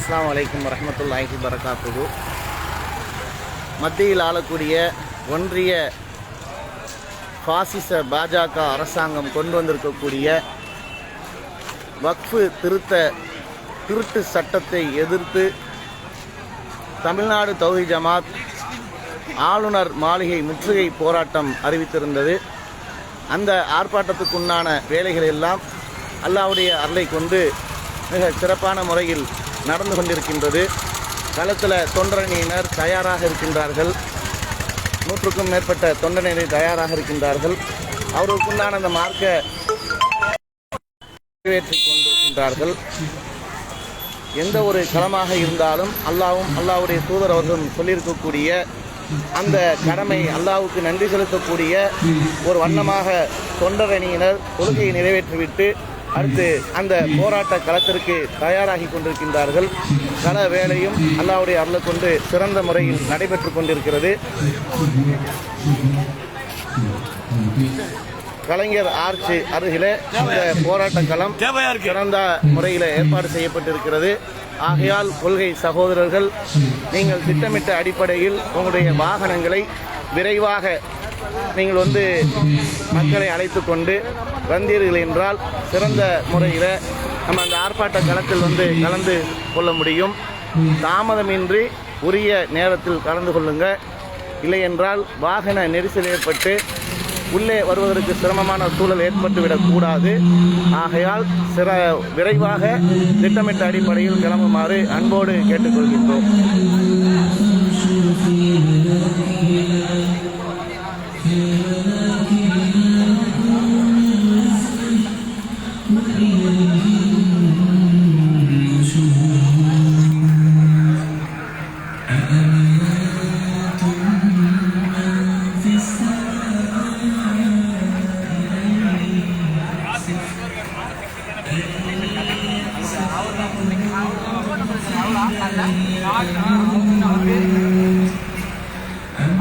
அஸ்ஸலாமு அலைக்கும் வரஹ்மத்துல்லாஹி வபரகாத்துஹு. மத்தியில் ஆளக்கூடிய ஒன்றிய பாசிச பாஜக அரசாங்கம் கொண்டு வந்திருக்கக்கூடிய வக்ஃபு திருட்டு சட்டத்தை எதிர்த்து தமிழ்நாடு தௌஹீத் ஜமாத் ஆளுநர் மாளிகை முற்றுகை போராட்டம் அறிவித்திருந்தது. அந்த ஆர்ப்பாட்டத்துக்குண்டான வேலைகள் எல்லாம் அல்லாஹ்வுடைய அருளை கொண்டு மிக சிறப்பான முறையில் நடந்து கொண்டிருக்கின்றது. களத்தில் தொண்டரணியினர் தயாராக இருக்கின்றார்கள். 100க்கும் மேற்பட்ட தொண்டரணியினர் தயாராக இருக்கின்றார்கள். அவர்களுக்குண்டான அந்த மார்க்க நிறைவேற்றிக் கொண்டிருக்கின்றார்கள். எந்த ஒரு களமாக இருந்தாலும் அல்லாஹ்வும் அல்லாஹ்வுடைய தூதர் அவர்களும் சொல்லியிருக்கக்கூடிய அந்த கடமை அல்லாஹ்வுக்கு நன்றி செலுத்தக்கூடிய ஒரு வண்ணமாக தொண்டரணியினர் தொழுகையை நிறைவேற்றிவிட்டு அடுத்து அந்த போராட்ட களத்திற்கு தயாராகி கொண்டிருக்கின்றார்கள். கள வேலையும் அல்லாஹ்வுடைய அருளை கொண்டு சிறந்த முறையில் நடைபெற்று கொண்டிருக்கிறது. கலைஞர் ஆர்ச் அருகிலே இந்த போராட்ட களம் சிறந்த முறையில் ஏற்பாடு செய்யப்பட்டிருக்கிறது. ஆகையால் கொள்கை சகோதரர்கள், நீங்கள் திட்டமிட்ட அடிப்படையில் உங்களுடைய வாகனங்களை விரைவாக நீங்கள் மக்களை அழைத்து கொண்டு வந்தீர்கள் என்றால் சிறந்த முறையில் நம்ம அந்த ஆர்ப்பாட்ட களத்தில் கலந்து கொள்ள முடியும். தாமதமின்றி உரிய நேரத்தில் கலந்து கொள்ளுங்க. இல்லை என்றால் வாகன நெரிசல் ஏற்பட்டு உள்ளே வருவதற்கு சிரமமான சூழல் ஏற்பட்டுவிடக்கூடாது. ஆகையால் விரைவாக திட்டமிட்ட அடிப்படையில் கிளம்புமாறு அன்போடு கேட்டுக்கொள்கின்றோம்.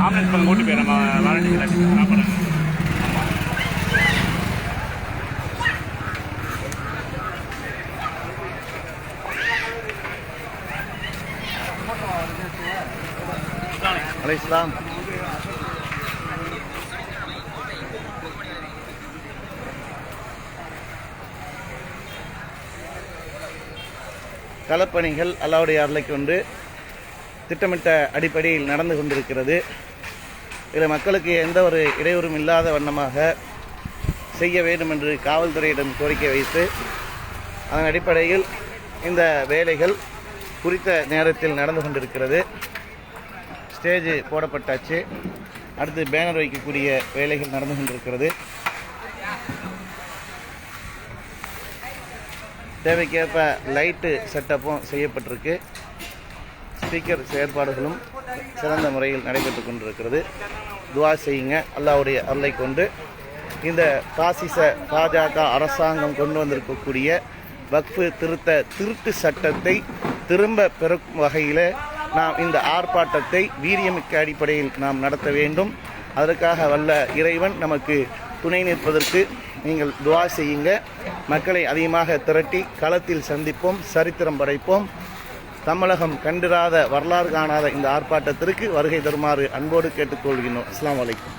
ஆம்புலன்ஸ் கூட்டி போய் நம்ம வாரண்டி அலைஹிஸ்ஸலாம். களப்பணிகள் அல்லாஹ்வுடைய அருளை கொண்டு திட்டமிட்ட அடிப்படையில் நடந்து கொண்டிருக்கிறது. இதில் மக்களுக்கு எந்த ஒரு இடையூறும் இல்லாத வண்ணமாக செய்ய வேண்டும் என்று காவல்துறையிடம் கோரிக்கை வைத்து அதன் அடிப்படையில் இந்த வேலைகள் குறித்த நேரத்தில் நடந்து கொண்டிருக்கிறது. ஸ்டேஜ் போடப்பட்டாச்சு. அடுத்து பேனர் வைக்கக்கூடிய வேலைகள் நடந்து கொண்டிருக்கிறது. தேவைக்கேற்ப லைட்டு செட்டப்பும் செய்யப்பட்டிருக்கு. ஸ்பீக்கர் செயற்பாடுகளும் சிறந்த முறையில் நடைபெற்று கொண்டிருக்கிறது. துவா செய்யுங்க. அல்லாஹ்வுடைய அருளை கொண்டு இந்த பாசிச பாஜக அரசாங்கம் கொண்டு வந்திருக்கக்கூடிய வக்ஃபு திருட்டு சட்டத்தை திரும்ப பெறும் வகையில் நாம் இந்த ஆர்ப்பாட்டத்தை வீரியமிக்க அடிப்படையில் நாம் நடத்த வேண்டும். அதற்காக வல்ல இறைவன் நமக்கு துணை நிற்பதற்கு நீங்கள் துவா செய்யுங்க. மக்களை அதிகமாக திரட்டி களத்தில் சந்திப்போம், சரித்திரம் படைப்போம். தமிழகம் கண்டிராத வரலாறு காணாத இந்த ஆர்ப்பாட்டத்திற்கு வருகை தருமாறு அன்போடு கேட்டுக்கொள்கிறோம். அஸ்ஸலாமு அலைக்கும்.